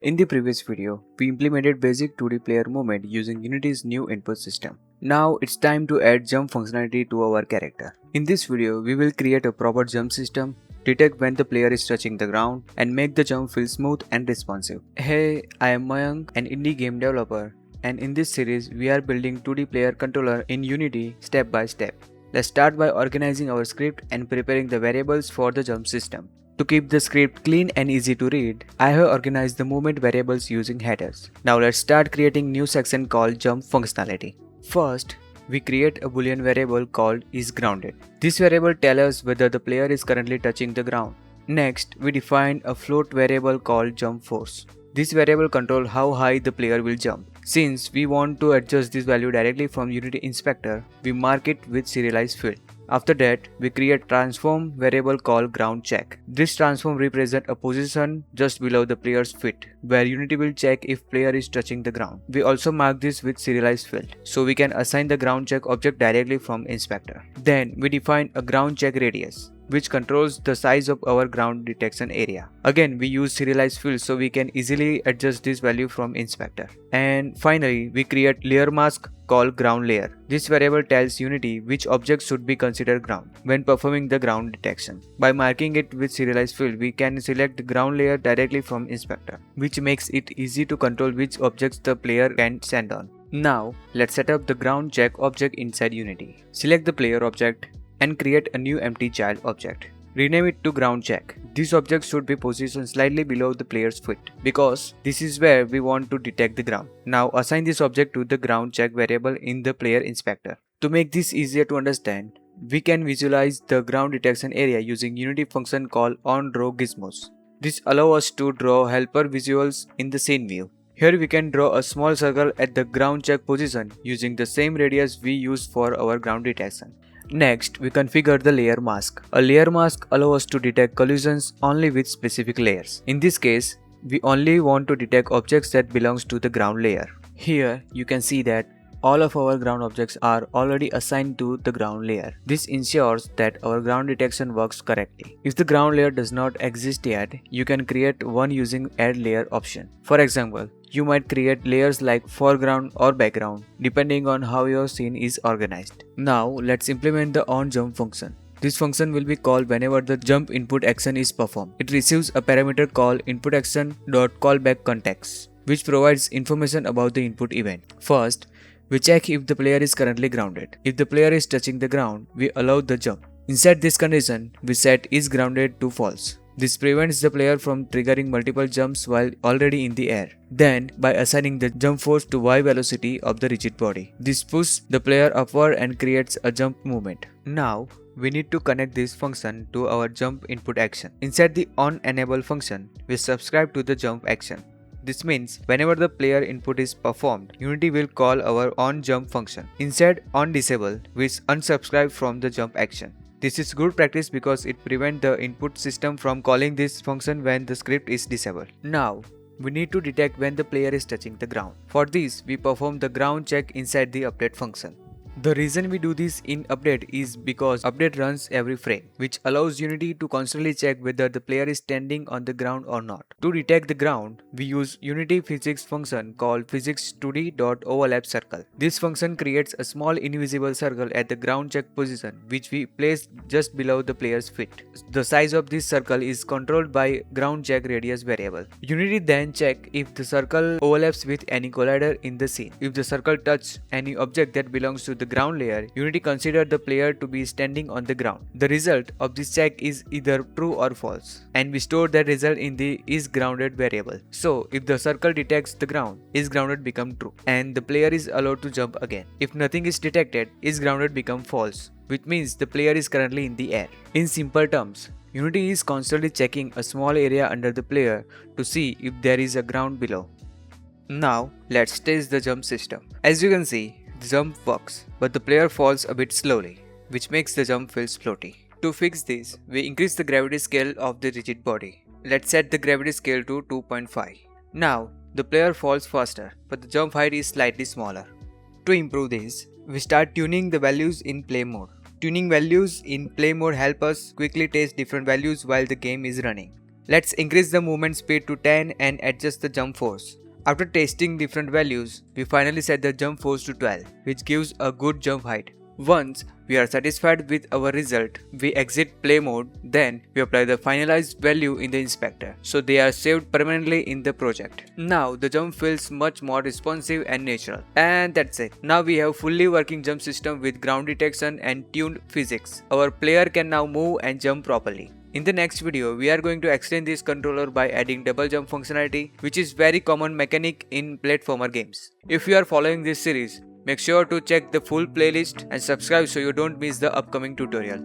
In the previous video, we implemented basic 2D player movement using Unity's new input system. Now it's time to add jump functionality to our character. In this video, we will create a proper jump system, detect when the player is touching the ground, and make the jump feel smooth and responsive. Hey, I am Mayank, an indie game developer, and in this series, we are building 2D player controller in Unity step by step. Let's start by organizing our script and preparing the variables for the jump system. To keep the script clean and easy to read, I have organized the movement variables using headers. Now let's start creating new section called jump functionality. First, we create a boolean variable called isGrounded. This variable tells us whether the player is currently touching the ground. Next, we define a float variable called jump force. This variable controls how high the player will jump. Since we want to adjust this value directly from Unity Inspector, we mark it with serialized field. After that, we create transform variable called GroundCheck. This transform represents a position just below the player's feet, where Unity will check if player is touching the ground. We also mark this with serialized field, so we can assign the GroundCheck object directly from Inspector. Then we define a GroundCheck radius, which controls the size of our ground detection area. Again, we use serialized field so we can easily adjust this value from Inspector. And finally, we create LayerMask called ground layer. This variable tells Unity which objects should be considered ground when performing the ground detection. By marking it with serialized field, we can select the ground layer directly from Inspector, which makes it easy to control which objects the player can stand on. Now, let's set up the GroundCheck object inside Unity. Select the player object and create a new empty child object. Rename it to GroundCheck. This object should be positioned slightly below the player's foot because this is where we want to detect the ground. Now assign this object to the GroundCheck variable in the player inspector. To make this easier to understand, we can visualize the ground detection area using Unity function called onDrawGizmos. This allows us to draw helper visuals in the scene view. Here we can draw a small circle at the GroundCheck position using the same radius we use for our ground detection. Next, we configure the layer mask. A layer mask allows us to detect collisions only with specific layers. In this case, we only want to detect objects that belongs to the ground layer. Here, you can see that all of our ground objects are already assigned to the ground layer. This ensures that our ground detection works correctly. If the ground layer does not exist yet, you can create one using add layer option. For example, you might create layers like foreground or background depending on how your scene is organized. Now let's implement the OnJump function. This function will be called whenever the jump input action is performed. It receives a parameter called inputAction.callbackContext, which provides information about the input event. First, we check if the player is currently grounded. If the player is touching the ground, we allow the jump. Inside this condition, we set isGrounded to false. This prevents the player from triggering multiple jumps while already in the air. Then, by assigning the jump force to y velocity of the rigid body, this pushes the player upward and creates a jump movement. Now, we need to connect this function to our jump input action. Inside the OnEnable function, we subscribe to the jump action. This means whenever the player input is performed, Unity will call our OnJump function. Instead, OnDisable, we unsubscribe from the jump action. This is good practice because it prevents the input system from calling this function when the script is disabled. Now, we need to detect when the player is touching the ground. For this, we perform the ground check inside the update function. The reason we do this in update is because update runs every frame, which allows Unity to constantly check whether the player is standing on the ground or not. To detect the ground, we use Unity physics function called physics2d.overlapCircle. This function creates a small invisible circle at the ground check position, which we place just below the player's feet. The size of this circle is controlled by GroundCheck radius variable. Unity then check if the circle overlaps with any collider in the scene. If the circle touches any object that belongs to the ground layer, Unity considers the player to be standing on the ground. The result of this check is either true or false, and we store that result in the isGrounded variable. So, if the circle detects the ground, isGrounded becomes true, and the player is allowed to jump again. If nothing is detected, isGrounded becomes false, which means the player is currently in the air. In simple terms, Unity is constantly checking a small area under the player to see if there is a ground below. Now, let's test the jump system. As you can see, the jump works, but the player falls a bit slowly, which makes the jump feel floaty. To fix this, we increase the gravity scale of the rigid body. Let's set the gravity scale to 2.5. Now, the player falls faster, but the jump height is slightly smaller. To improve this, we start tuning the values in play mode. Tuning values in play mode help us quickly test different values while the game is running. Let's increase the movement speed to 10 and adjust the jump force. After testing different values, we finally set the jump force to 12, which gives a good jump height. Once we are satisfied with our result, we exit play mode, then we apply the finalized value in the inspector, so they are saved permanently in the project. Now the jump feels much more responsive and natural. And that's it. Now we have fully working jump system with ground detection and tuned physics. Our player can now move and jump properly. In the next video, we are going to extend this controller by adding double jump functionality, which is very common mechanic in platformer games. If you are following this series, make sure to check the full playlist and subscribe so you don't miss the upcoming tutorial.